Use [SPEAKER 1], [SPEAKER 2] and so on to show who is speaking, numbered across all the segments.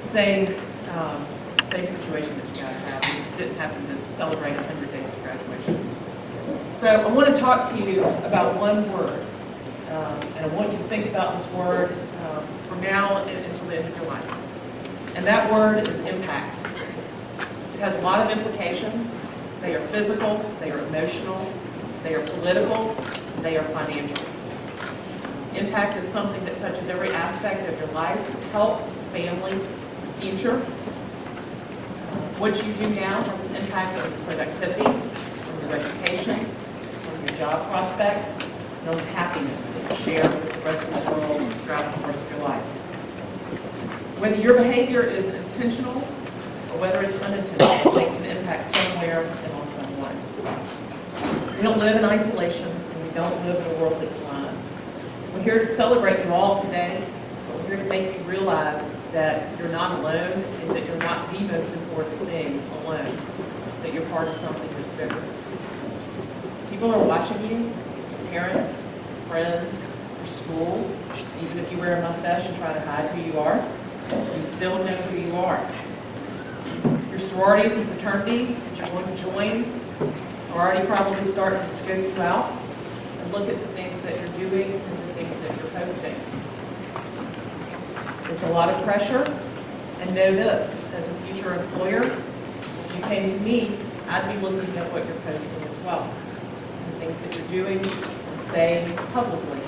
[SPEAKER 1] same situation that you guys have. We just didn't happen to celebrate 100 days to graduation. So I want to talk to you about one word, and I want you to think about this word from now until the end of your life. And that word is impact. It has a lot of implications. They are physical, they are emotional, they are political, they are financial. Impact is something that touches every aspect of your life: health, family, future. What you do now has an impact on your productivity, on your reputation, on your job prospects, and on the happiness that you share with the rest of the world throughout the course of your life. Whether your behavior is intentional or whether it's unintentional, it makes an impact somewhere and on someone. We don't live in isolation, and we don't live in a world that's blind. We're here to celebrate you all today, but we're here to make you realize that you're not alone and that you're not the most important thing alone, that you're part of something that's bigger. People are watching you, your parents, your friends, your school. Even if you wear a mustache and try to hide who you are, you still know who you are. Your sororities and fraternities that you're going to join are already probably starting to scope you out and look at the things that you're doing and the things that you're posting. It's a lot of pressure, and know this, as a future employer, if you came to me, I'd be looking at what you're posting as well, the things that you're doing and saying publicly,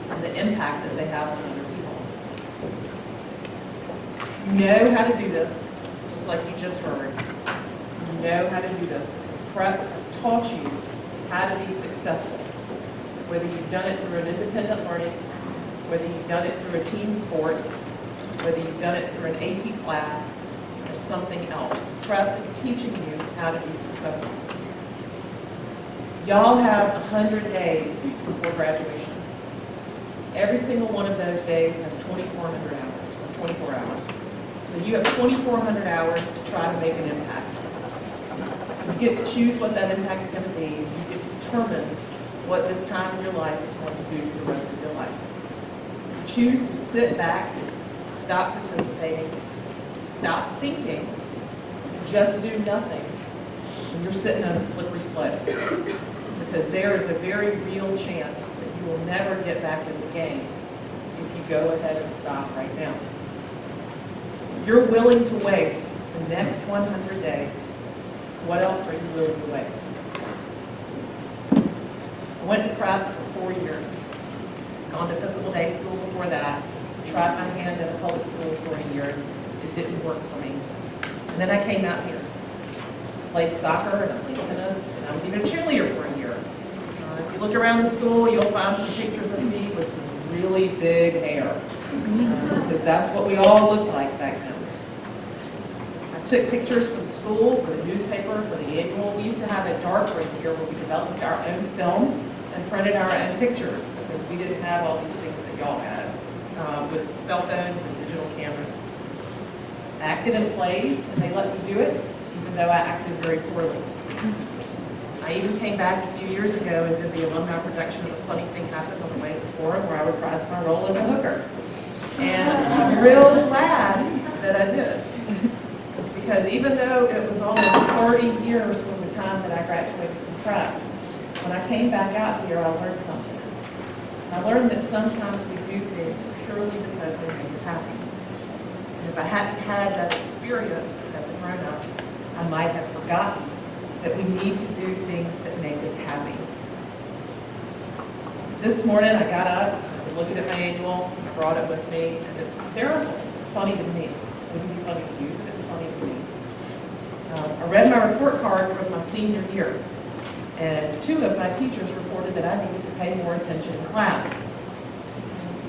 [SPEAKER 1] and the impact that they have on other people. You know how to do this, just like you just heard. You know how to do this because prep has taught you how to be successful, whether you've done it through an independent learning, whether you've done it through a team sport, whether you've done it through an AP class or something else. Prep is teaching you how to be successful. Y'all have 100 days before graduation. Every single one of those days has 2,400 hours, or 24 hours. So you have 2,400 hours to try to make an impact. You get to choose what that impact is going to be. You get to determine what this time in your life is going to do for the rest of your life. You choose to sit back, stop participating, stop thinking, and just do nothing when you're sitting on a slippery slope. Because there is a very real chance that you will never get back in the game if you go ahead and stop right now. If you're willing to waste the next 100 days, what else are you willing to waste? I went to prep for 4 years, gone to physical day school before that, tried my hand at a public school for a year. It didn't work for me. And then I came out here. I played soccer and I played tennis, and I was even a cheerleader for a year. If you look around the school, you'll find some pictures of me with some really big hair, because that's what we all looked like back then. I took pictures for the school, for the newspaper, for the annual. We used to have a darkroom here where we developed our own film and printed our own pictures, because we didn't have all these things that y'all had. With cell phones and digital cameras. I acted in plays, and they let me do it, even though I acted very poorly. I even came back a few years ago and did the Alumna production of A Funny Thing Happened on the Way to the Forum, where I reprised my role as a hooker. And I'm real glad that I did. Because even though it was almost 30 years from the time that I graduated from prep, when I came back out here, I learned something. I learned that sometimes we do things purely because they make us happy. And if I hadn't had that experience as a grown-up, I might have forgotten that we need to do things that make us happy. This morning I got up, I was looking at my annual, I brought it with me, and it's hysterical. It's funny to me. It wouldn't be funny to you, but it's funny to me. I read my report card from my senior year. And 2 of my teachers reported that I needed to pay more attention in class.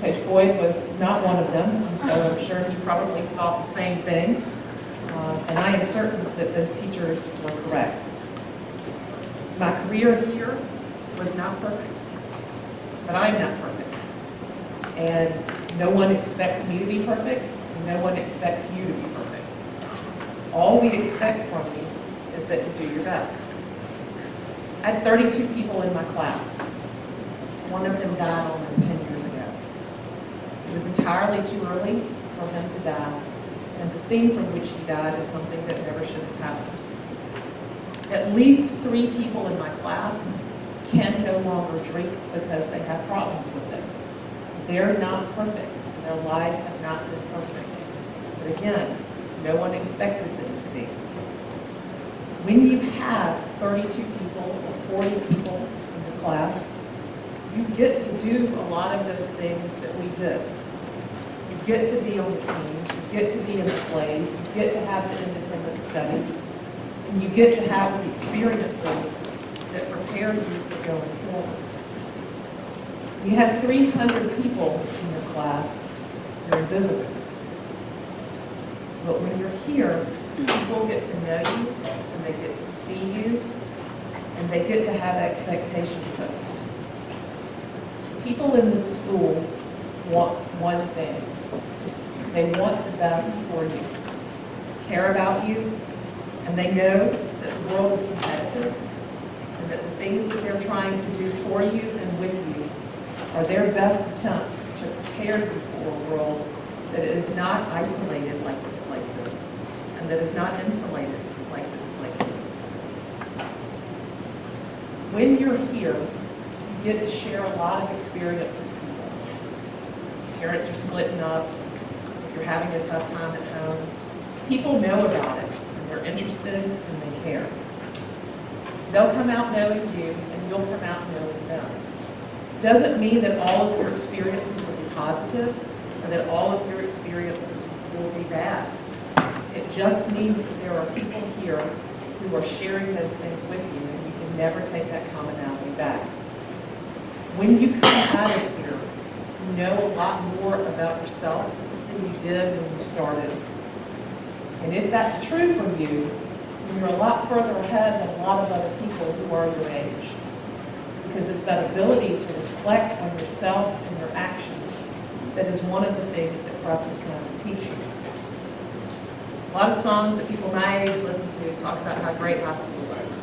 [SPEAKER 1] Coach Boyd was not one of them, so I'm sure he probably thought the same thing. And I am certain that those teachers were correct. My career here was not perfect, but I'm not perfect. And no one expects me to be perfect, and no one expects you to be perfect. All we expect from you is that you do your best. I had 32 people in my class. One of them died almost 10 years ago. It was entirely too early for him to die, and the thing from which he died is something that never should have happened. At least 3 people in my class can no longer drink because they have problems with it. They're not perfect. Their lives have not been perfect. But again, no one expected them to be. When you have 32 people or 40 people in the class, you get to do a lot of those things that we did. You get to be on the teams, you get to be in the plays, you get to have the independent studies, and you get to have the experiences that prepare you for going forward. You have 300 people in your class, you're invisible. But when you're here, people get to know you, and they get to see you, and they get to have expectations of you. People in this school want one thing. They want the best for you, care about you, and they know that the world is competitive, and that the things that they're trying to do for you and with you are their best attempt to prepare you for a world that is not isolated like this place is, and that is not insulated like this place is. When you're here, you get to share a lot of experience with people. Parents are splitting up, if you're having a tough time at home, people know about it, and they're interested and they care. They'll come out knowing you, and you'll come out knowing them. Doesn't mean that all of your experiences will be positive, or that all of your experiences will be bad. It just means that there are people here who are sharing those things with you, and you can never take that commonality back. When you come out of here, you know a lot more about yourself than you did when you started. And if that's true for you, you're a lot further ahead than a lot of other people who are your age. Because it's that ability to reflect on yourself and your actions that is one of the things that Prep is trying to teach you. A lot of songs that people my age listen to talk about how great high school was.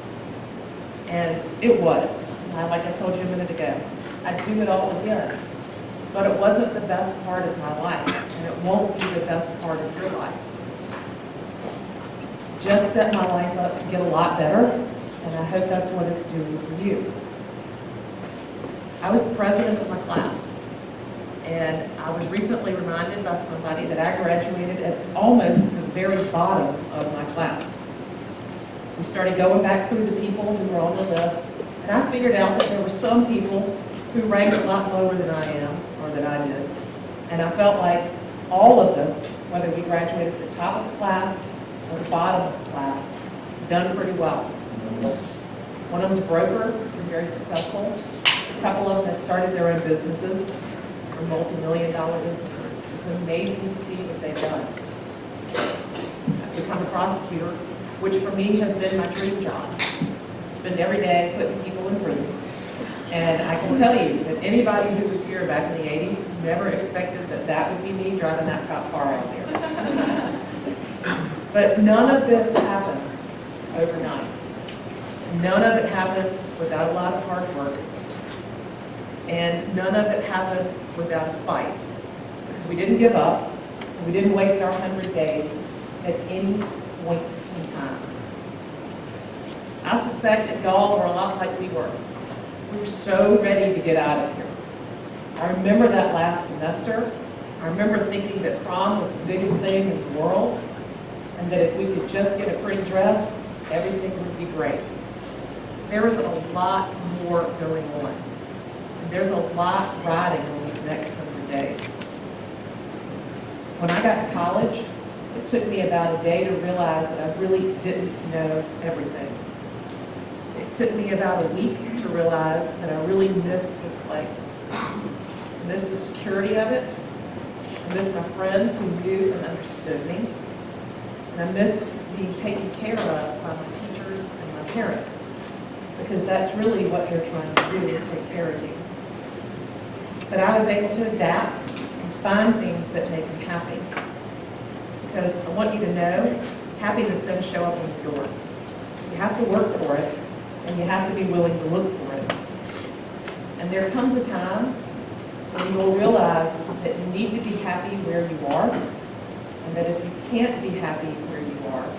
[SPEAKER 1] And it was. Like I told you a minute ago, I'd do it all again. But it wasn't the best part of my life, and it won't be the best part of your life. Just set my life up to get a lot better, and I hope that's what it's doing for you. I was the president of my class, and I was recently reminded by somebody that I graduated at almost the very bottom of my class. We started going back through the people who were on the list, and I figured out that there were some people who ranked a lot lower than I am, or that I did. And I felt like all of us, whether we graduated at the top of the class or the bottom of the class, done pretty well. One of them's a broker, has been very successful. A couple of them have started their own businesses, or multi-million-dollar businesses. It's amazing to see what they've done. I've become a prosecutor, which for me has been my dream job. I spend every day putting people in prison. And I can tell you that anybody who was here back in the 80s never expected that that would be me driving that cop car out there. But none of this happened overnight. None of it happened without a lot of hard work. And none of it happened without a fight. Because we didn't give up. And we didn't waste our 100 days at any point in time. I suspect that y'all are a lot like we were. We were so ready to get out of here. I remember that last semester. I remember thinking that prom was the biggest thing in the world, and that if we could just get a pretty dress, everything would be great. There is a lot more going on. And there's a lot riding on these next 100 days. When I got to college, it took me about a day to realize that I really didn't know everything. It took me about a week to realize that I really missed this place. I missed the security of it. I missed my friends who knew and understood me. And I missed being taken care of by my teachers and my parents. Because that's really what they're trying to do, is take care of you. But I was able to adapt and find things that make me happy. Because I want you to know, happiness doesn't show up on the door. You have to work for it, and you have to be willing to look for it. And there comes a time when you will realize that you need to be happy where you are, and that if you can't be happy where you are,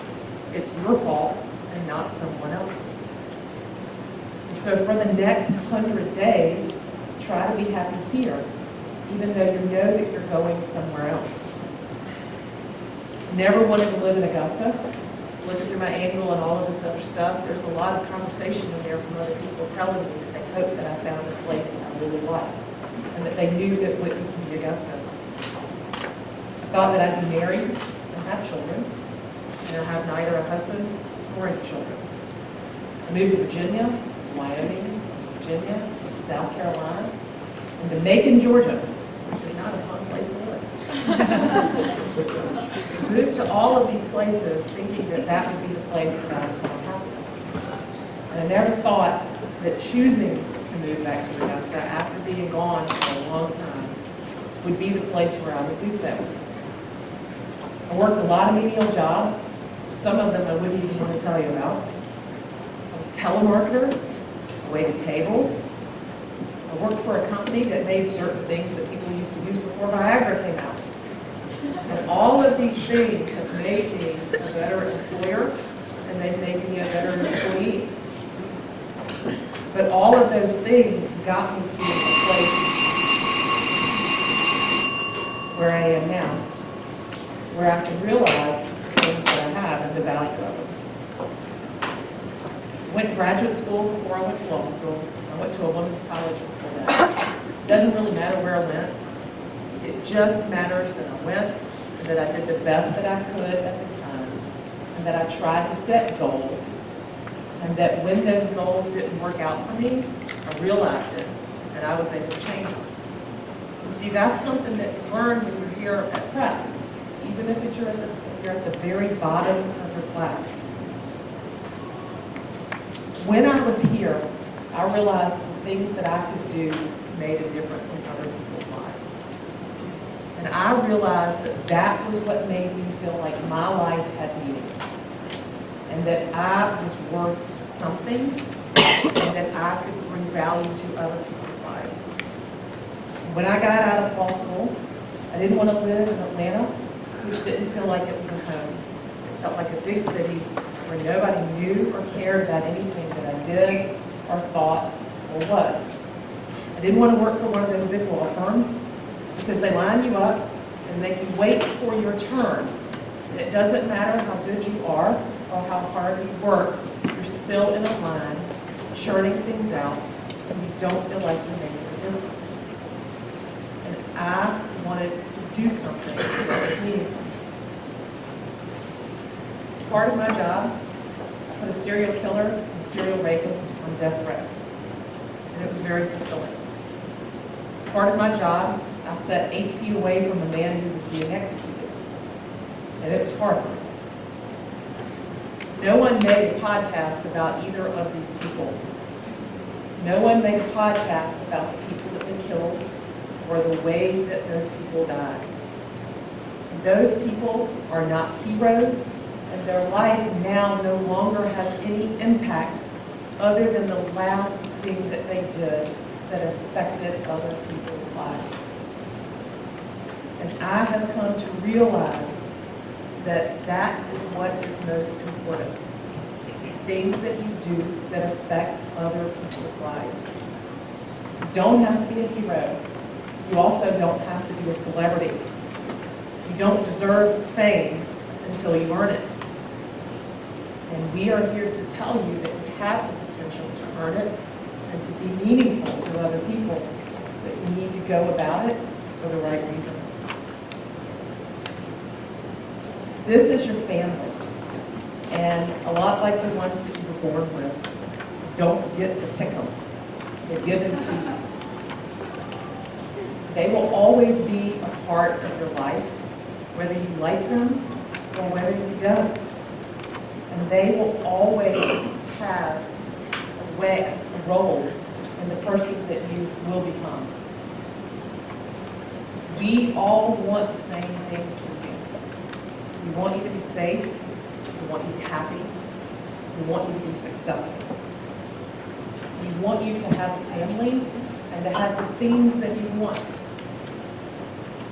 [SPEAKER 1] it's your fault and not someone else's. And so for the next 100 days, try to be happy here, even though you know that you're going somewhere else. Never wanted to live in Augusta. Looking through my annual and all of this other stuff, there's a lot of conversation in there from other people telling me that they hope that I found a place that I really liked, and that they knew that it wouldn't be Augusta. I thought that I'd be married and have children, and I have neither a husband nor any children. I moved to Virginia, Wyoming, Virginia, South Carolina, and to Macon, Georgia, which is not a fun place to live. Moved to all of these places thinking that that would be the place that I would find happiness. And I never thought that choosing to move back to Augusta after being gone for a long time would be the place where I would do so. I worked a lot of menial jobs. Some of them I wouldn't even want to tell you about. I was a telemarketer. I waited tables. I worked for a company that made certain things that people used to use before Viagra came out. And all of these things have made me a better employer, and they've made me a better employee. But all of those things got me to a place where I am now, where I can realize the things that I have and the value of them. I went to graduate school before I went to law school. I went to a women's college before that. It doesn't really matter where I went. It just matters that I went, and that I did the best that I could at the time, and that I tried to set goals, and that when those goals didn't work out for me, I realized it, and I was able to change them. You see, that's something that you learn when you're here at prep, even if you're at the very bottom of your class. When I was here, I realized the things that I could do made a difference in other people's lives. And I realized that that was what made me feel like my life had meaning, and that I was worth something, and that I could bring value to other people's lives. When I got out of law school, I didn't want to live in Atlanta, which didn't feel like it was a home. It felt like a big city where nobody knew or cared about anything that I did or thought or was. I didn't want to work for one of those big law firms because they line you up and make you wait for your turn. And it doesn't matter how good you are or how hard you work, you're still in a line, churning things out, and you don't feel like you're making a difference. And I wanted to do something that was meaningful. As part of my job, I put a serial killer and serial rapist on death row, and it was very fulfilling. As part of my job, I sat 8 feet away from the man who was being executed, and it was horrifying. No one made a podcast about either of these people. No one made a podcast about the people that they killed or the way that those people died. And those people are not heroes, and their life now no longer has any impact other than the last thing that they did that affected other people's lives. And I have come to realize that that is what is most important. Things that you do that affect other people's lives. You don't have to be a hero. You also don't have to be a celebrity. You don't deserve fame until you earn it. And we are here to tell you that you have the potential to earn it and to be meaningful to other people, but you need to go about it for the right reason. This is your family, and a lot like the ones that you were born with, you don't get to pick them. They're given to you. They will always be a part of your life, whether you like them or whether you don't. And they will always have a role in the person that you will become. We all want the same things from you. We want you to be safe. We want you to be happy. We want you to be successful. We want you to have a family and to have the things that you want.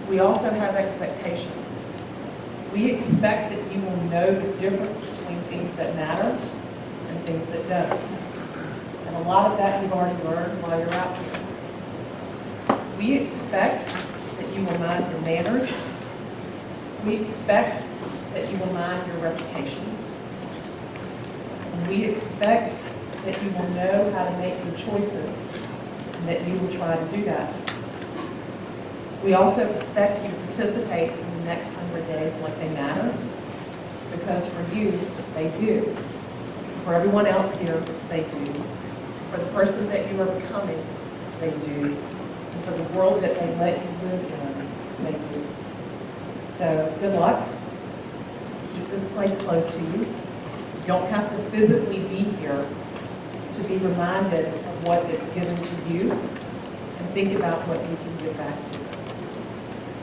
[SPEAKER 1] We also have expectations. We expect that you will know the difference between things that matter and things that don't. And a lot of that you've already learned while you're out here. We expect that you will mind your manners. We expect that you will mind your reputations. And we expect that you will know how to make good choices and that you will try to do that. We also expect you to participate in the next 100 days like they matter, because for you, they do. For everyone else here, they do. For the person that you are becoming, they do. And for the world that they let you live in, they do. So, good luck. Keep this place close to you. You don't have to physically be here to be reminded of what it's given to you, and think about what you can give back to.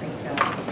[SPEAKER 1] Thanks, guys.